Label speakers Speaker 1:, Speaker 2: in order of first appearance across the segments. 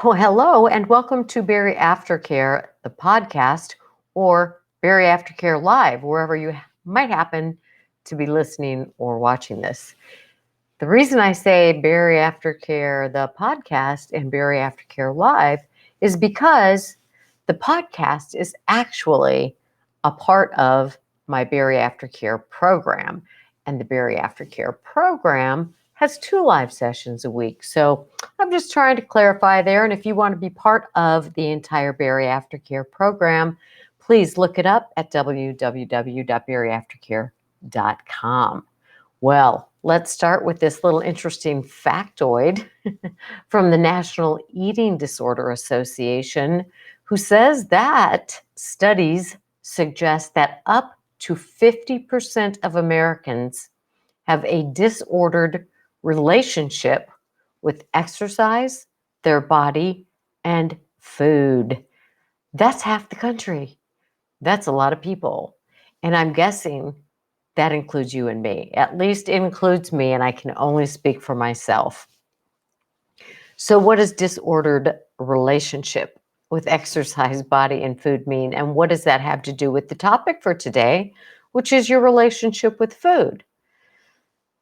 Speaker 1: Oh, hello, and welcome to Berry Aftercare, the podcast, or Berry Aftercare Live, wherever you might happen to be listening or watching this. The reason I say Berry Aftercare, the podcast, and Berry Aftercare Live is because the podcast is actually a part of my Berry Aftercare program. And the Berry Aftercare program has 2 live sessions a week. So I'm just trying to clarify there. And if you want to be part of the entire Berry Aftercare program, please look it up at www.berryaftercare.com. Well, let's start with this little interesting factoid from the National Eating Disorder Association, who says that studies suggest that up to 50% of Americans have a disordered relationship with exercise, their body, and food. That's half the country. That's a lot of people. And I'm guessing that includes you and me. At least it includes me, and I can only speak for myself. So, what does disordered relationship with exercise, body, and food mean? And what does that have to do with the topic for today, which is your relationship with food?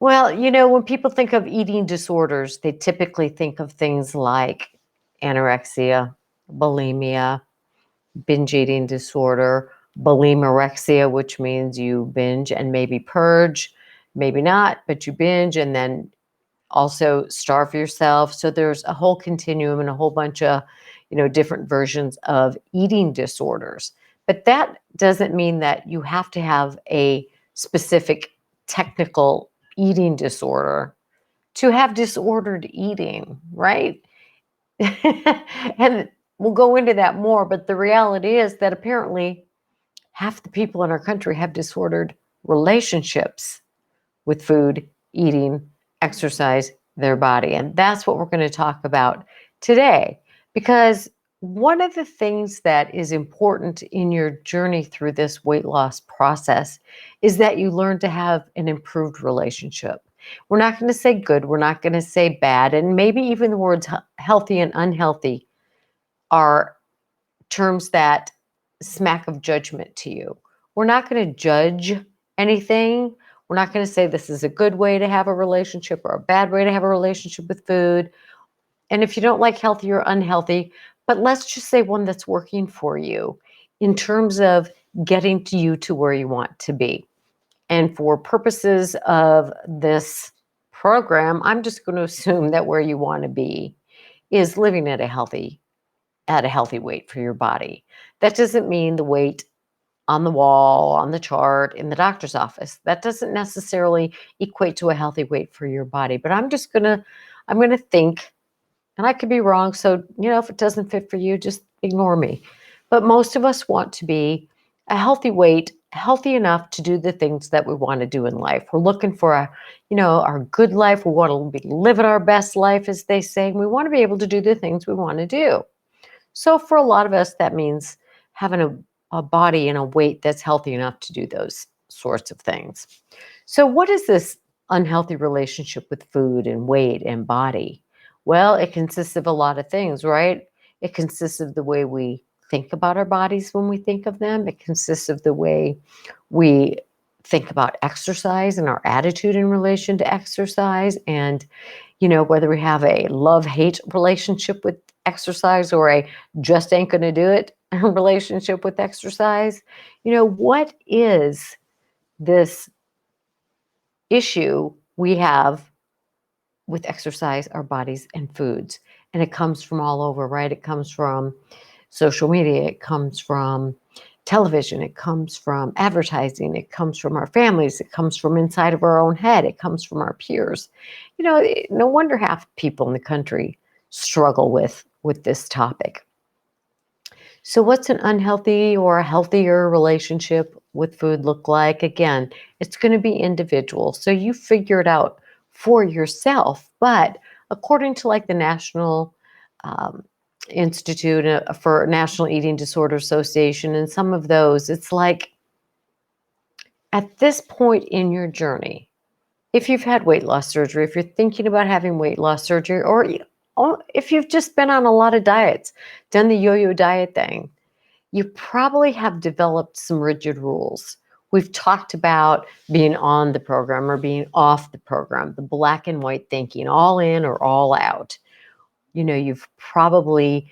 Speaker 1: Well, when people think of eating disorders, they typically think of things like anorexia, bulimia, binge eating disorder, bulimorexia, which means you binge and maybe purge, maybe not, but you binge and then also starve yourself. So there's a whole continuum and a whole bunch of, different versions of eating disorders. But that doesn't mean that you have to have a specific technical eating disorder to have disordered eating, right? And we'll go into that more, but the reality is that apparently half the people in our country have disordered relationships with food, eating, exercise, their body. And that's what we're going to talk about today. Because one of the things that is important in your journey through this weight loss process is that you learn to have an improved relationship. We're not going to say good, we're not going to say bad, and maybe even the words healthy and unhealthy are terms that smack of judgment to you. We're not going to judge anything. We're not going to say this is a good way to have a relationship or a bad way to have a relationship with food. And if you don't like healthy or unhealthy, but let's just say one that's working for you in terms of getting to you to where you want to be. And for purposes of this program, I'm just going to assume that where you want to be is living at a healthy weight for your body. That doesn't mean the weight on the wall, on the chart, in the doctor's office. That doesn't necessarily equate to a healthy weight for your body. But I'm gonna think, and I could be wrong. So, if it doesn't fit for you, just ignore me. But most of us want to be a healthy weight, healthy enough to do the things that we want to do in life. We're looking for our good life. We want to be living our best life, as they say. And we want to be able to do the things we want to do. So for a lot of us, that means having a body and a weight that's healthy enough to do those sorts of things. So, what is this unhealthy relationship with food and weight and body? Well, it consists of a lot of things, right? It consists of the way we think about our bodies when we think of them. It consists of the way we think about exercise and our attitude in relation to exercise, and whether we have a love-hate relationship with exercise or a just ain't going to do it relationship with exercise. What is this issue we have with exercise, our bodies, and foods? And it comes from all over, right? It comes from social media, it comes from television, it comes from advertising, it comes from our families, it comes from inside of our own head, it comes from our peers. No wonder half people in the country struggle with this topic. So, what's an unhealthy or a healthier relationship with food look like? Again, it's going to be individual. So, you figure it out for yourself. But according to like the National um, Institute for National Eating Disorder Association and some of those, it's like at this point in your journey, if you've had weight loss surgery, if you're thinking about having weight loss surgery, or if you've just been on a lot of diets, done the yo-yo diet thing, you probably have developed some rigid rules. We've talked about being on the program or being off the program, the black and white thinking, all in or all out. You've probably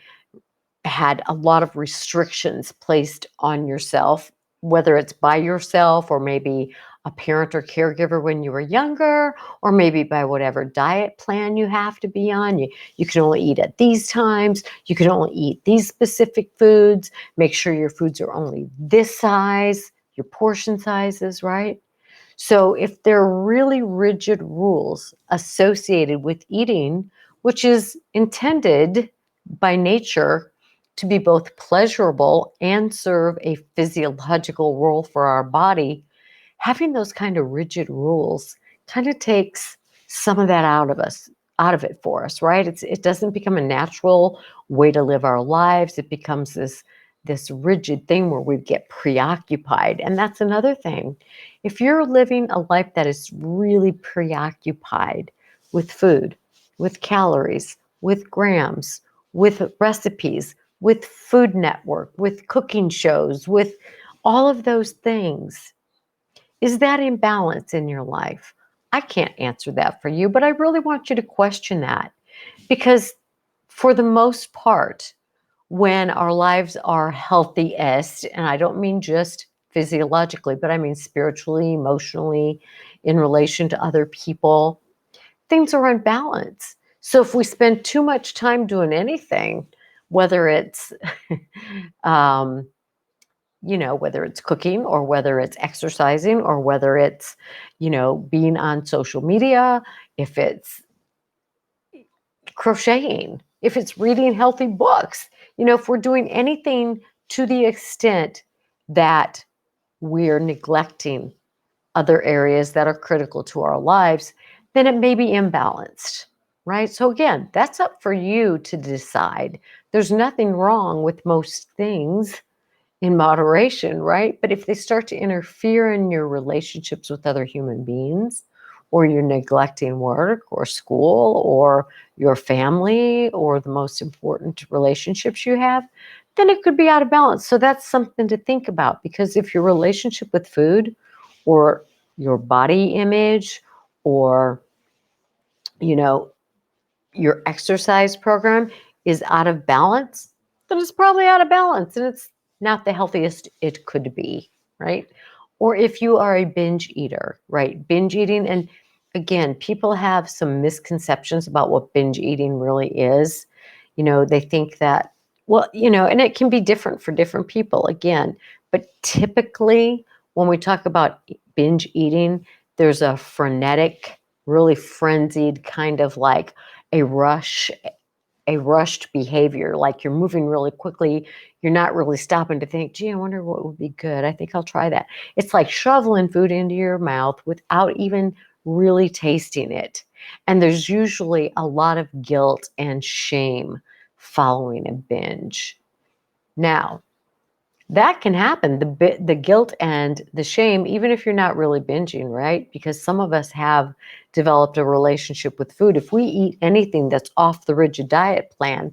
Speaker 1: had a lot of restrictions placed on yourself, whether it's by yourself or maybe a parent or caregiver when you were younger, or maybe by whatever diet plan you have to be on. You can only eat at these times, you can only eat these specific foods, make sure your foods are only this size, your portion sizes, right? So if there are really rigid rules associated with eating, which is intended by nature to be both pleasurable and serve a physiological role for our body, having those kind of rigid rules kind of takes some of that out of it for us, right? It doesn't become a natural way to live our lives. It becomes this rigid thing where we get preoccupied. And that's another thing. If you're living a life that is really preoccupied with food, with calories, with grams, with recipes, with Food Network, with cooking shows, with all of those things, is that imbalance in your life? I can't answer that for you, but I really want you to question that, because for the most part, when our lives are healthiest, and I don't mean just physiologically, but I mean spiritually, emotionally, in relation to other people, things are unbalanced. So if we spend too much time doing anything, whether it's um, whether it's cooking or whether it's exercising or whether it's, being on social media, if it's crocheting, if it's reading healthy books, if we're doing anything to the extent that we're neglecting other areas that are critical to our lives, then it may be imbalanced, right? So again, that's up for you to decide. There's nothing wrong with most things in moderation, right? But if they start to interfere in your relationships with other human beings, or you're neglecting work or school or your family or the most important relationships you have, then it could be out of balance. So that's something to think about, because if your relationship with food or your body image or, you know, your exercise program is out of balance, then it's probably out of balance and it's not the healthiest it could be, right? Or if you are a binge eater, right? Binge eating, and again, people have some misconceptions about what binge eating really is. They think that, well, and it can be different for different people again, but typically when we talk about binge eating, there's a frenetic, really frenzied kind of like a rushed behavior, like you're moving really quickly, you're not really stopping to think, gee, I wonder what would be good, I think I'll try that. It's like shoveling food into your mouth without even really tasting it. And there's usually a lot of guilt and shame following a binge. Now, that can happen, the guilt and the shame, even if you're not really binging, right? Because some of us have developed a relationship with food. If we eat anything that's off the rigid diet plan,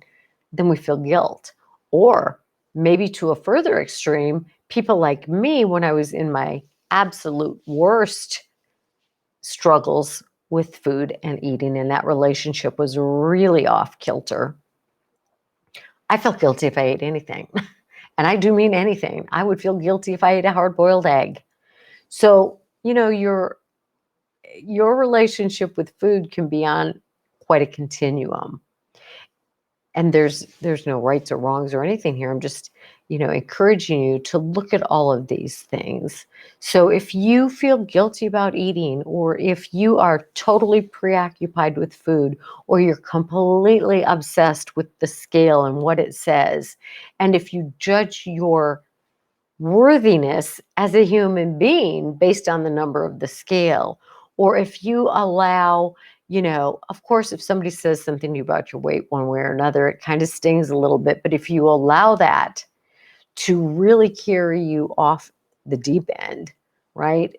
Speaker 1: then we feel guilt. Or maybe to a further extreme, people like me, when I was in my absolute worst struggles with food and eating, and that relationship was really off kilter, I felt guilty if I ate anything. And I do mean anything. I would feel guilty if I ate a hard-boiled egg. So, your relationship with food can be on quite a continuum. And there's no rights or wrongs or anything here. I'm just, encouraging you to look at all of these things. So if you feel guilty about eating, or if you are totally preoccupied with food, or you're completely obsessed with the scale and what it says, and if you judge your worthiness as a human being based on the number of the scale, or if you allow, of course, if somebody says something to you about your weight one way or another, it kind of stings a little bit. But if you allow that to really carry you off the deep end, right?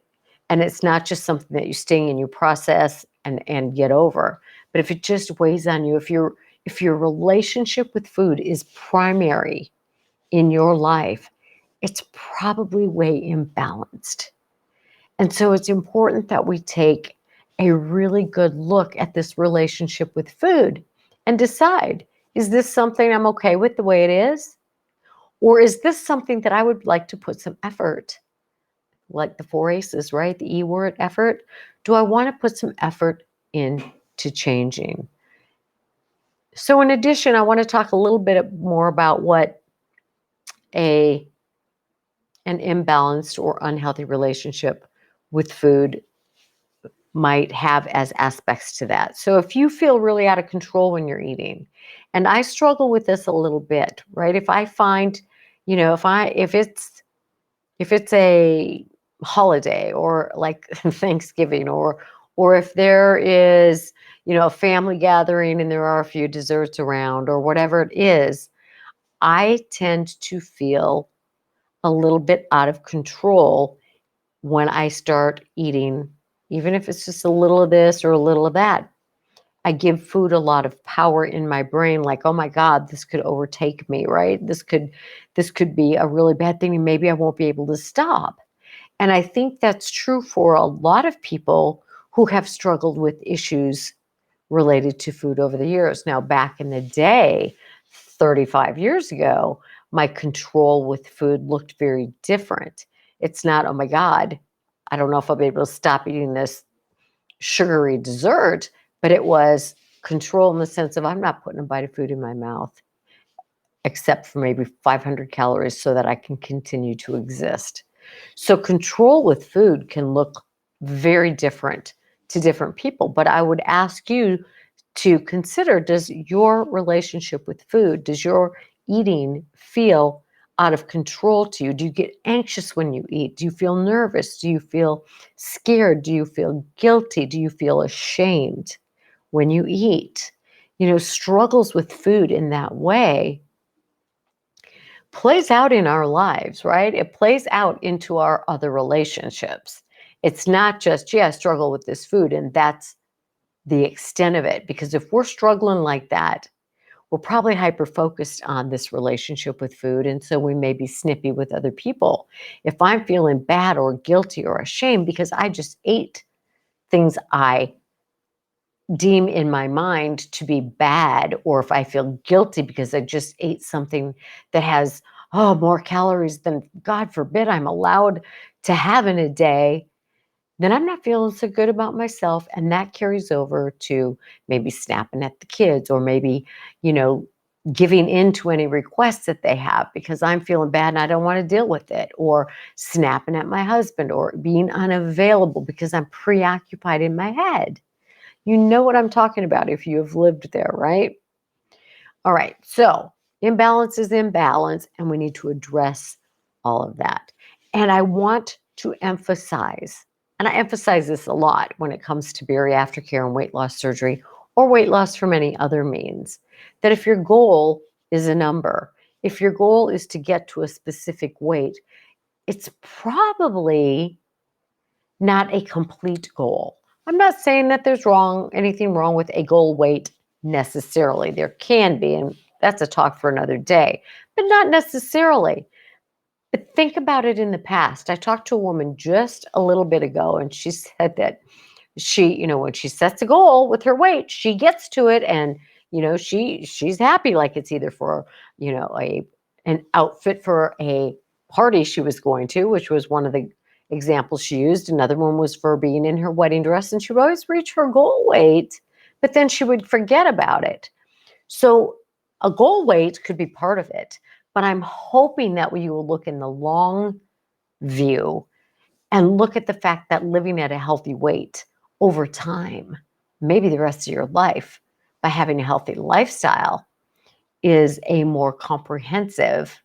Speaker 1: And it's not just something that you sting and you process and get over, but if it just weighs on you, If your relationship with food is primary in your life, it's probably way imbalanced. And so it's important that we take a really good look at this relationship with food and decide, is this something I'm okay with the way it is? Or is this something that I would like to put some effort, like the four aces, right? The E word, effort. Do I want to put some effort into changing? So in addition, I want to talk a little bit more about what a an imbalanced or unhealthy relationship with food might have as aspects to that. So if you feel really out of control when you're eating, and I struggle with this a little bit, right? If I find, if it's a holiday or like Thanksgiving, or if there is, a family gathering and there are a few desserts around or whatever it is, I tend to feel a little bit out of control when I start eating, even if it's just a little of this or a little of that. I give food a lot of power in my brain, like, oh my God, this could overtake me, right? This could be a really bad thing, and maybe I won't be able to stop. And I think that's true for a lot of people who have struggled with issues related to food over the years. Now, back in the day, 35 years ago, my control with food looked very different. It's not, oh my God, I don't know if I'll be able to stop eating this sugary dessert, but it was control in the sense of I'm not putting a bite of food in my mouth except for maybe 500 calories so that I can continue to exist. So control with food can look very different to different people, but I would ask you to consider, does your relationship with food, does your eating feel out of control to you? Do you get anxious when you eat? Do you feel nervous? Do you feel scared? Do you feel guilty? Do you feel ashamed when you eat? Struggles with food in that way plays out in our lives, right? It plays out into our other relationships. It's not just, yeah, I struggle with this food, and that's the extent of it. Because if we're struggling like that, we're probably hyper focused on this relationship with food. And so we may be snippy with other people. If I'm feeling bad or guilty or ashamed because I just ate things I deem in my mind to be bad, or if I feel guilty because I just ate something that has, more calories than, God forbid, I'm allowed to have in a day, then I'm not feeling so good about myself. And that carries over to maybe snapping at the kids, or maybe, you know, giving in to any requests that they have because I'm feeling bad and I don't want to deal with it, or snapping at my husband, or being unavailable because I'm preoccupied in my head. You know what I'm talking about if you have lived there, right? All right. So imbalance is imbalance, and we need to address all of that. And I want to emphasize, and I emphasize this a lot when it comes to bariatric care and weight loss surgery, or weight loss from any other means, that if your goal is a number, if your goal is to get to a specific weight, it's probably not a complete goal. I'm not saying that there's anything wrong with a goal weight necessarily. There can be, and that's a talk for another day, but not necessarily. But think about it in the past. I talked to a woman just a little bit ago, and she said that when she sets a goal with her weight, she gets to it, and she's happy, like it's either for, a an outfit for a party she was going to, which was one of the examples she used. Another one was for being in her wedding dress, and she would always reach her goal weight, but then she would forget about it. So a goal weight could be part of it, but I'm hoping that you will look in the long view and look at the fact that living at a healthy weight over time, maybe the rest of your life, by having a healthy lifestyle, is a more comprehensive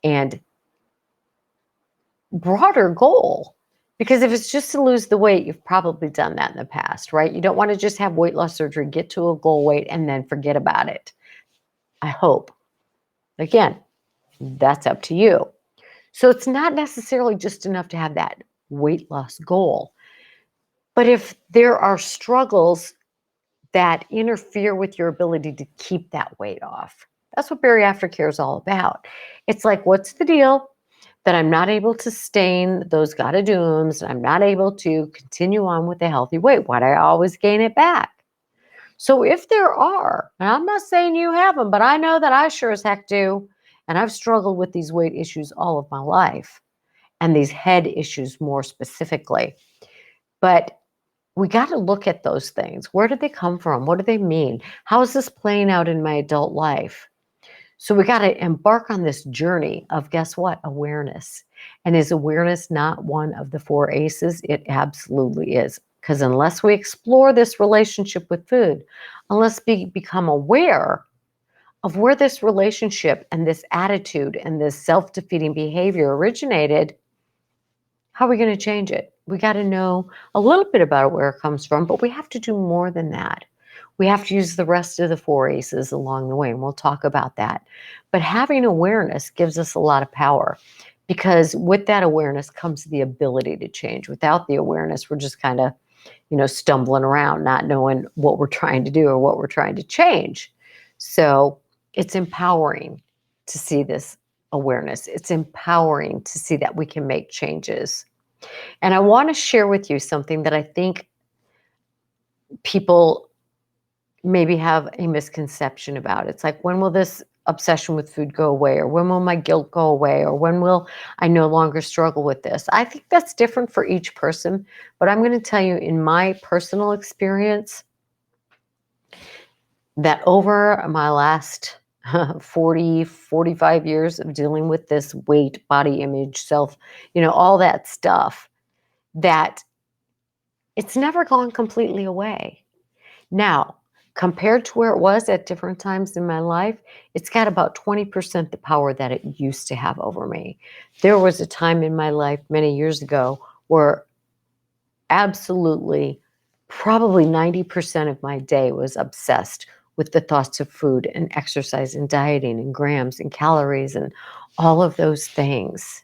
Speaker 1: and broader goal. Because if it's just to lose the weight, you've probably done that in the past, right? You don't want to just have weight loss surgery, get to a goal weight, and then forget about it. I hope. Again, that's up to you. So it's not necessarily just enough to have that weight loss goal. But if there are struggles that interfere with your ability to keep that weight off. That's what bariatric care is all about. It's like, what's the deal that I'm not able to sustain those gotta do's, I'm not able to continue on with a healthy weight? Why do I always gain it back? So if there are, and I'm not saying you have them, but I know that I sure as heck do, and I've struggled with these weight issues all of my life, and these head issues more specifically. But we got to look at those things. Where did they come from? What do they mean? How is this playing out in my adult life? So we got to embark on this journey of, guess what? Awareness. And is awareness not one of the four aces? It absolutely is. Because unless we explore this relationship with food, unless we become aware of where this relationship and this attitude and this self-defeating behavior originated, how are we going to change it? We got to know a little bit about where it comes from, but we have to do more than that. We have to use the rest of the four aces along the way, and we'll talk about that. But having awareness gives us a lot of power, because with that awareness comes the ability to change. Without the awareness, we're just kind of, stumbling around, not knowing what we're trying to do or what we're trying to change. So it's empowering to see this awareness. It's empowering to see that we can make changes. And I want to share with you something that I think people maybe have a misconception about. It's like, when will this obsession with food go away? Or when will my guilt go away? Or when will I no longer struggle with this? I think that's different for each person. But I'm going to tell you, in my personal experience, that over my last 40, 45 years of dealing with this weight, body image, self, all that stuff, that it's never gone completely away. Now, compared to where it was at different times in my life, it's got about 20% the power that it used to have over me. There was a time in my life many years ago where absolutely, probably 90% of my day was obsessed with the thoughts of food and exercise and dieting and grams and calories and all of those things.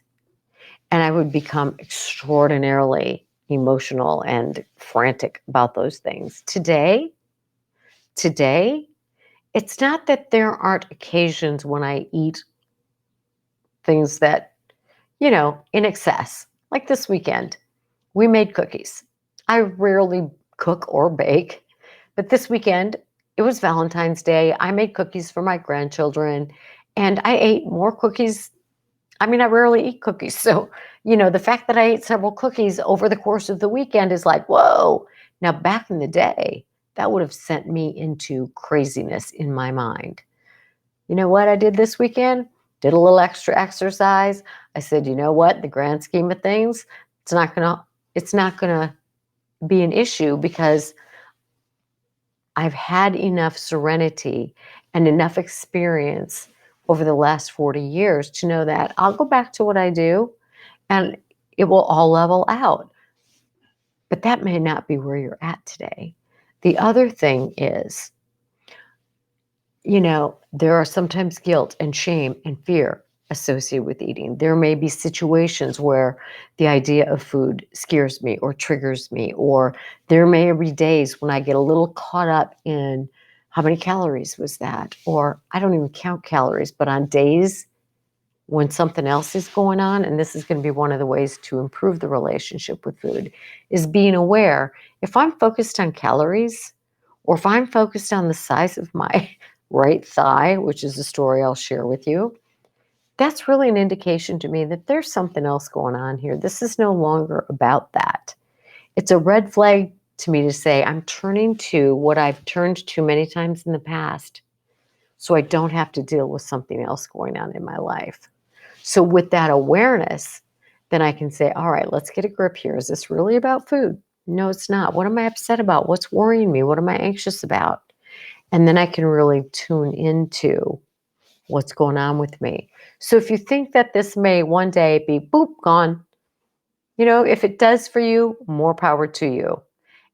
Speaker 1: And I would become extraordinarily emotional and frantic about those things. Today, it's not that there aren't occasions when I eat things that, in excess. Like this weekend, we made cookies. I rarely cook or bake, but this weekend, it was Valentine's Day. I made cookies for my grandchildren, and I ate more cookies. I mean, I rarely eat cookies. So, the fact that I ate several cookies over the course of the weekend is like, whoa. Now, back in the day, that would have sent me into craziness in my mind. You know what I did this weekend? Did a little extra exercise. I said, you know what? The grand scheme of things, it's not gonna be an issue, because I've had enough serenity and enough experience over the last 40 years to know that I'll go back to what I do and it will all level out. But that may not be where you're at today. The other thing is, there are sometimes guilt and shame and fear associated with eating. There may be situations where the idea of food scares me or triggers me, or there may be days when I get a little caught up in how many calories was that, or I don't even count calories, but on days when something else is going on, and this is going to be one of the ways to improve the relationship with food, is being aware. If I'm focused on calories, or if I'm focused on the size of my right thigh, which is a story I'll share with you, that's really an indication to me that there's something else going on here. This is no longer about that. It's a red flag to me to say I'm turning to what I've turned to many times in the past, so I don't have to deal with something else going on in my life. So with that awareness, then I can say, all right, let's get a grip here. Is this really about food? No, it's not. What am I upset about? What's worrying me? What am I anxious about? And then I can really tune into what's going on with me. So if you think that this may one day be boop, gone, if it does for you, more power to you.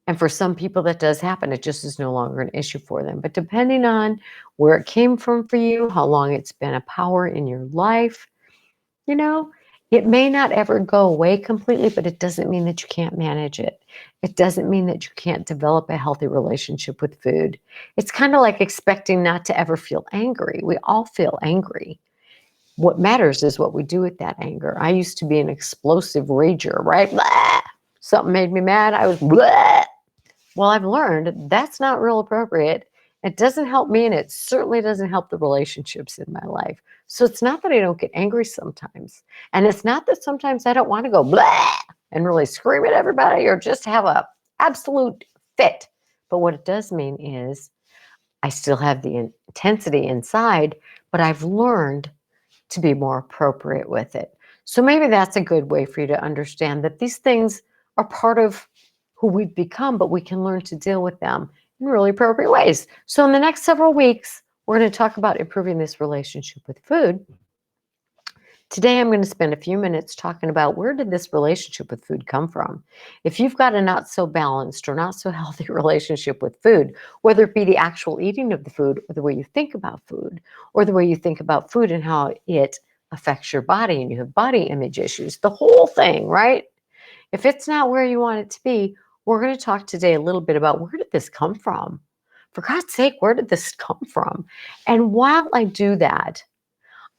Speaker 1: And for some people that does happen, it just is no longer an issue for them. But depending on where it came from for you, how long it's been a power in your life, you know, It may not ever go away completely, but it doesn't mean that you can't manage it. It doesn't mean that you can't develop a healthy relationship with food. It's kind of like expecting not to ever feel angry. We all feel angry. What matters is what we do with that anger. I used to be an explosive rager, right? Blah! Something made me mad. I was blah. Well, I've learned that's not real appropriate. It doesn't help me, and it certainly doesn't help the relationships in my life. So it's not that I don't get angry sometimes. And it's not that sometimes I don't want to go blah and really scream at everybody or just have a absolute fit. But what it does mean is I still have the intensity inside, but I've learned to be more appropriate with it. So maybe that's a good way for you to understand that these things are part of who we've become, but we can learn to deal with them in really appropriate ways. So in the next several weeks, we're going to talk about improving this relationship with food. Today, I'm going to spend a few minutes talking about where did this relationship with food come from? If you've got a not so balanced or not so healthy relationship with food, whether it be the actual eating of the food or the way you think about food or the way you think about food and how it affects your body and you have body image issues, the whole thing, right? If it's not where you want it to be, we're going to talk today a little bit about where did this come from? For God's sake, where did this come from? And while I do that,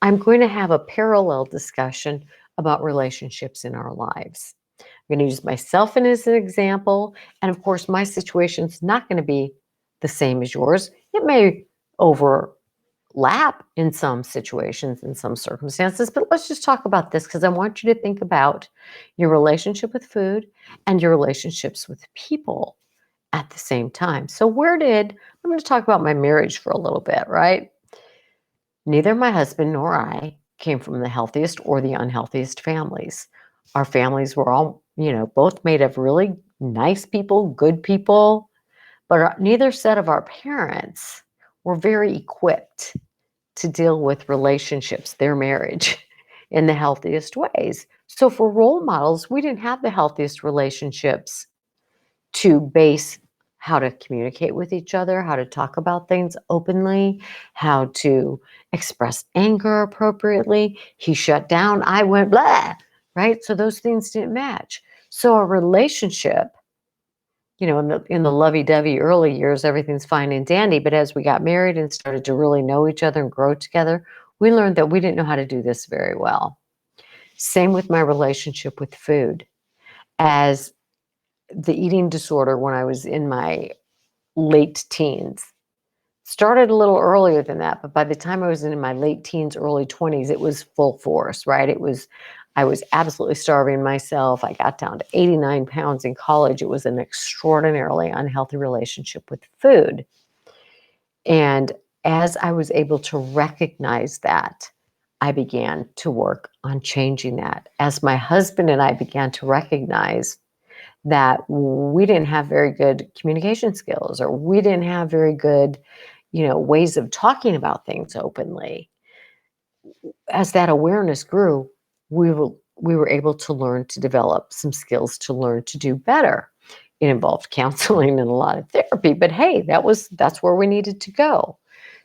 Speaker 1: I'm going to have a parallel discussion about relationships in our lives. I'm going to use myself as an example. And of course, my situation's not going to be the same as yours. It may overlap in some situations, in some circumstances, but let's just talk about this because I want you to think about your relationship with food and your relationships with people at the same time. So, I'm going to talk about my marriage for a little bit, right? Neither my husband nor I came from the healthiest or the unhealthiest families. Our families were all, both made of really nice people, good people, but neither set of our parents were very equipped to deal with relationships, their marriage, in the healthiest ways. So for role models, we didn't have the healthiest relationships to base how to communicate with each other, how to talk about things openly, how to express anger appropriately. He shut down, I went blah, right? So those things didn't match. So a relationship, in the lovey-dovey early years, everything's fine and dandy. But as we got married and started to really know each other and grow together, we learned that we didn't know how to do this very well. Same with my relationship with food. As the eating disorder when I was in my late teens. Started a little earlier than that, but by the time I was in my late teens, early 20s, it was full force, right? I was absolutely starving myself. I got down to 89 pounds in college. It was an extraordinarily unhealthy relationship with food. And as I was able to recognize that, I began to work on changing that. As my husband and I began to recognize that we didn't have very good communication skills or we didn't have very good, ways of talking about things openly. As that awareness grew, we were able to learn to develop some skills to learn to do better. It involved counseling and a lot of therapy, but hey, that's where we needed to go.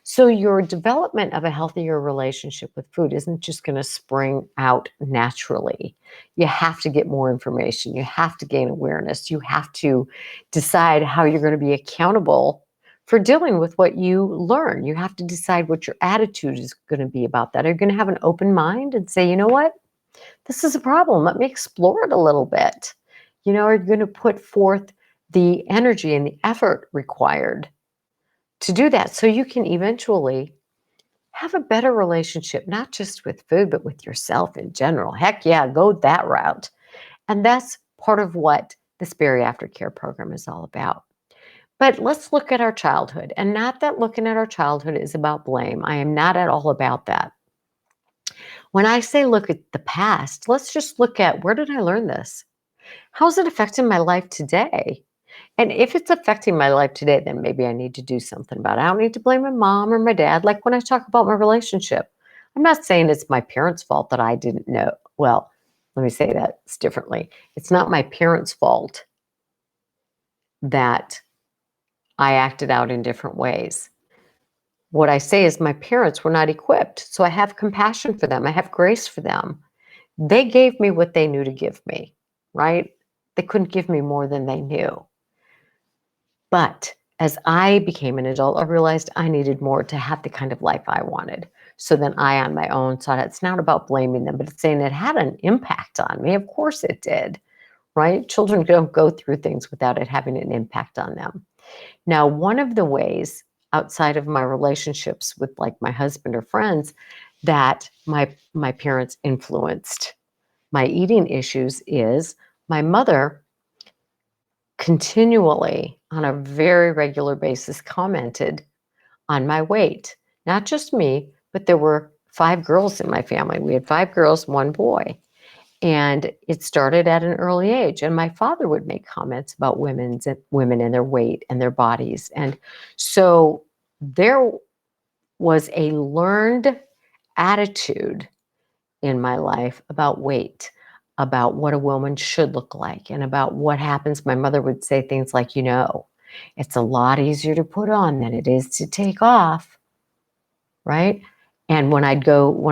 Speaker 1: So your development of a healthier relationship with food isn't just going to spring out naturally. You have to get more information. You have to gain awareness. You have to decide how you're going to be accountable for dealing with what you learn. You have to decide what your attitude is going to be about that. Are you going to have an open mind and say, you know what? This is a problem. Let me explore it a little bit. Are you going to put forth the energy and the effort required to do that so you can eventually have a better relationship, not just with food, but with yourself in general. Heck yeah, go that route. And that's part of what this bariatric care program is all about. But let's look at our childhood. And not that looking at our childhood is about blame. I am not at all about that. When I say look at the past, let's just look at where did I learn this? How's it affecting my life today? And if it's affecting my life today, then maybe I need to do something about it. I don't need to blame my mom or my dad. Like when I talk about my relationship, I'm not saying it's my parents' fault that I didn't know. Well, let me say that differently. It's not my parents' fault that I acted out in different ways. What I say is my parents were not equipped. So I have compassion for them. I have grace for them. They gave me what they knew to give me, right? They couldn't give me more than they knew. But as I became an adult, I realized I needed more to have the kind of life I wanted. So then I, on my own, saw it's not about blaming them, but it's saying it had an impact on me. Of course it did, right? Children don't go through things without it having an impact on them. Now, one of the ways outside of my relationships with like my husband or friends that my parents influenced my eating issues is my mother continually on a very regular basis commented on my weight. Not just me, but there were 5 girls in my family. We had 5 girls, 1 boy. And it started at an early age. And my father would make comments about women and their weight and their bodies. And so there was a learned attitude in my life about weight, about what a woman should look like, and about what happens. My mother would say things like, it's a lot easier to put on than it is to take off, right? And when I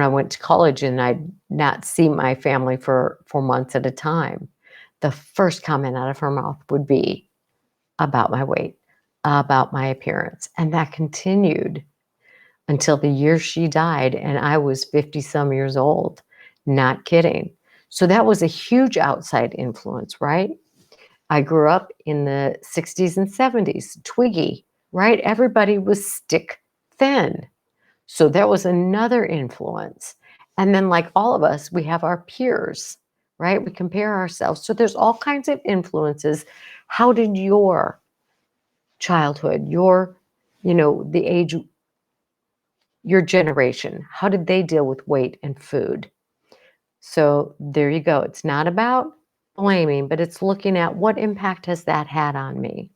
Speaker 1: went to college and I'd not see my family for months at a time, the first comment out of her mouth would be about my weight, about my appearance. And that continued until the year she died, and I was 50 some years old. Not kidding. So that was a huge outside influence, right? I grew up in the 60s and 70s, Twiggy, right? Everybody was stick thin. So that was another influence. And then, like all of us, we have our peers, right? We compare ourselves. So there's all kinds of influences. How did your childhood, the age, your generation, how did they deal with weight and food? So there you go. It's not about blaming, but it's looking at what impact has that had on me.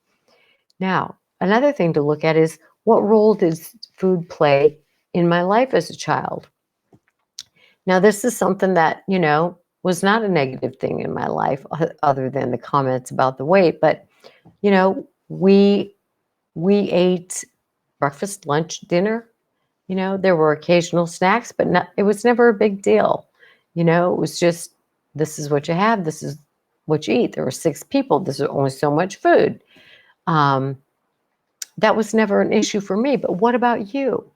Speaker 1: Now, another thing to look at is what role does food play in my life as a child? Now, this is something that, was not a negative thing in my life other than the comments about the weight, but we ate breakfast, lunch, dinner. There were occasional snacks, but it was never a big deal. It was just, this is what you have, this is what you eat. There were 6 people, this is only so much food. That was never an issue for me. But what about you?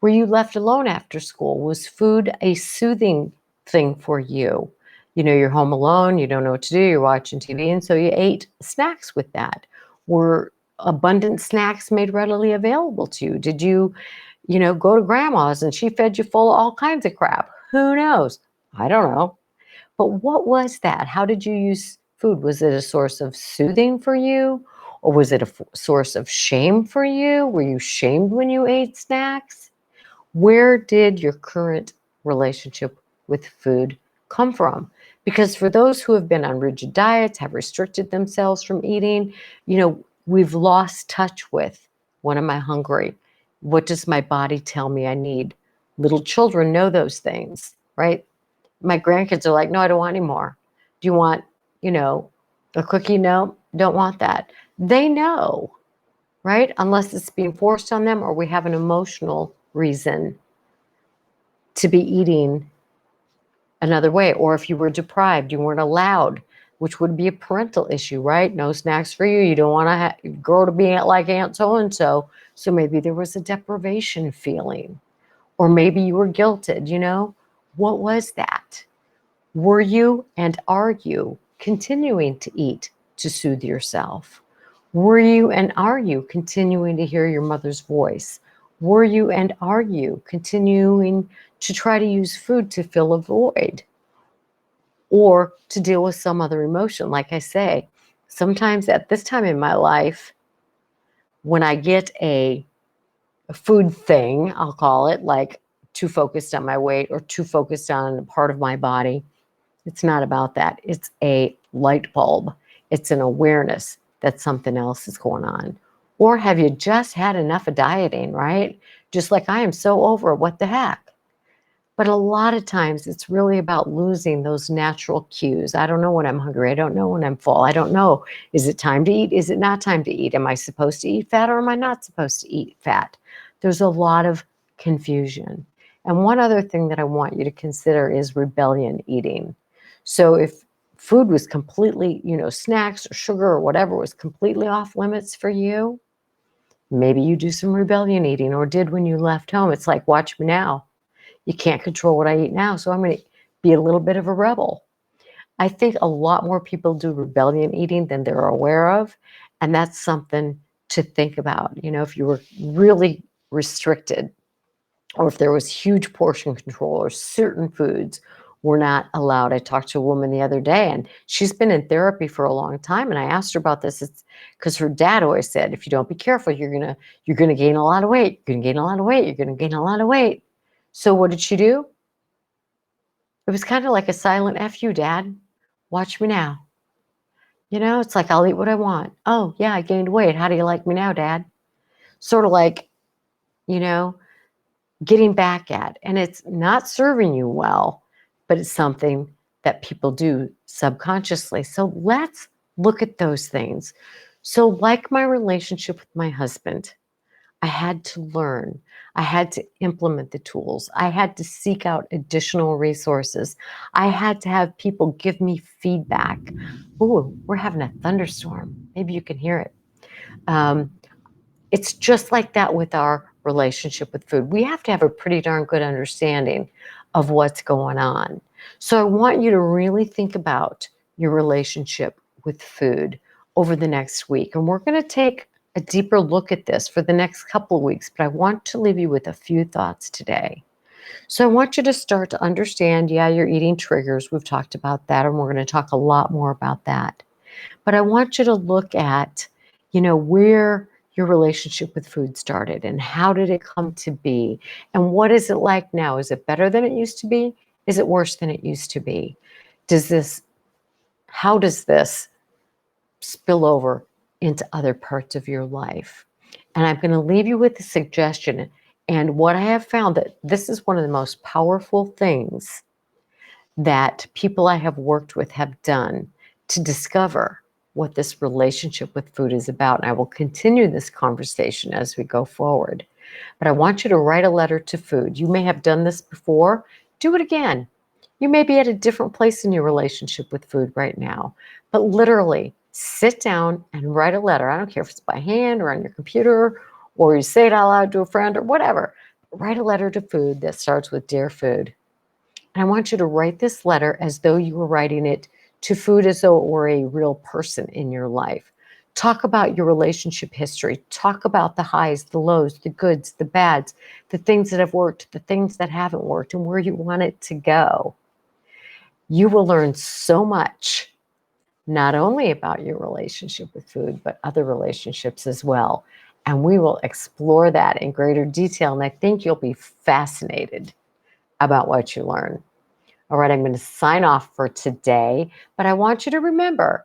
Speaker 1: Were you left alone after school? Was food a soothing thing for you? You're home alone, you don't know what to do, you're watching TV, and so you ate snacks with that. Were abundant snacks made readily available to you? Did you, go to grandma's and she fed you full of all kinds of crap? Who knows? I don't know. But what was that? How did you use food? Was it a source of soothing for you? Or was it a source of shame for you? Were you shamed when you ate snacks? Where did your current relationship with food come from? Because for those who have been on rigid diets, have restricted themselves from eating, we've lost touch with, when am I hungry? What does my body tell me I need? Little children know those things, right? My grandkids are like, no, I don't want any more. Do you want, a cookie? No, don't want that. They know, right? Unless it's being forced on them or we have an emotional reason to be eating another way. Or if you were deprived, you weren't allowed, which would be a parental issue, right? No snacks for you. You don't want to grow to be like Aunt so-and-so. So maybe there was a deprivation feeling. Or maybe you were guilted, What was that? Were you and are you continuing to eat to soothe yourself? Were you and are you continuing to hear your mother's voice? Were you and are you continuing to try to use food to fill a void or to deal with some other emotion? Like I say, sometimes at this time in my life, when I get a food thing, I'll call it, like too focused on my weight or too focused on a part of my body, it's not about that. It's a light bulb. It's an awareness that something else is going on. Or have you just had enough of dieting, right? Just like I am so over it, what the heck? But a lot of times it's really about losing those natural cues. I don't know when I'm hungry. I don't know when I'm full. I don't know. Is it time to eat? Is it not time to eat? Am I supposed to eat fat or am I not supposed to eat fat? There's a lot of confusion. And one other thing that I want you to consider is rebellion eating. So if food was completely, snacks or sugar or whatever was completely off limits for you, maybe you do some rebellion eating or did when you left home. It's like, watch me now. You can't control what I eat now, so I'm going to be a little bit of a rebel. I think a lot more people do rebellion eating than they're aware of, and that's something to think about. If you were really restricted, or if there was huge portion control, or certain foods were not allowed. I talked to a woman the other day, and she's been in therapy for a long time, and I asked her about this. It's because her dad always said, if you don't be careful, you're gonna gain a lot of weight. You're gonna gain a lot of weight. You're gonna gain a lot of weight. So what did she do? It was kind of like a silent F you, Dad. Watch me now. It's like, I'll eat what I want. Oh, yeah, I gained weight. How do you like me now, Dad? Sort of like, you know, getting back at. And it's not serving you well, but it's something that people do subconsciously. So let's look at those things. So, like my relationship with my husband, I had to learn. I had to implement the tools. I had to seek out additional resources. I had to have people give me feedback. Ooh, we're having a thunderstorm. Maybe you can hear it. Um, it's just like that with our relationship with food. We have to have a pretty darn good understanding of what's going on. So I want you to really think about your relationship with food over the next week. And we're going to take a deeper look at this for the next couple of weeks, but I want to leave you with a few thoughts today. So I want you to start to understand, yeah, your eating triggers. We've talked about that, and we're going to talk a lot more about that. But I want you to look at, where your relationship with food started and how did it come to be? And what is it like now? Is it better than it used to be? Is it worse than it used to be? How does this spill over into other parts of your life? And I'm going to leave you with a suggestion. And what I have found that this is one of the most powerful things that people I have worked with have done to discover what this relationship with food is about. And I will continue this conversation as we go forward. But I want you to write a letter to food. You may have done this before. Do it again. You may be at a different place in your relationship with food right now, but literally sit down and write a letter. I don't care if it's by hand or on your computer or you say it out loud to a friend or whatever. Write a letter to food that starts with Dear Food. And I want you to write this letter as though you were writing it to food as though it were a real person in your life. Talk about your relationship history. Talk about the highs, the lows, the goods, the bads, the things that have worked, the things that haven't worked, and where you want it to go. You will learn so much, not only about your relationship with food, but other relationships as well. And we will explore that in greater detail. And I think you'll be fascinated about what you learn. All right, I'm going to sign off for today, but I want you to remember,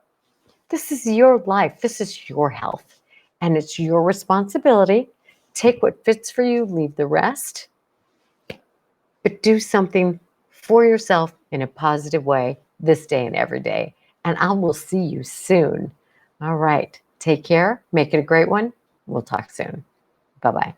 Speaker 1: this is your life. This is your health, and it's your responsibility. Take what fits for you, leave the rest, but do something for yourself in a positive way this day and every day. And I will see you soon. All right, take care. Make it a great one. We'll talk soon. Bye-bye.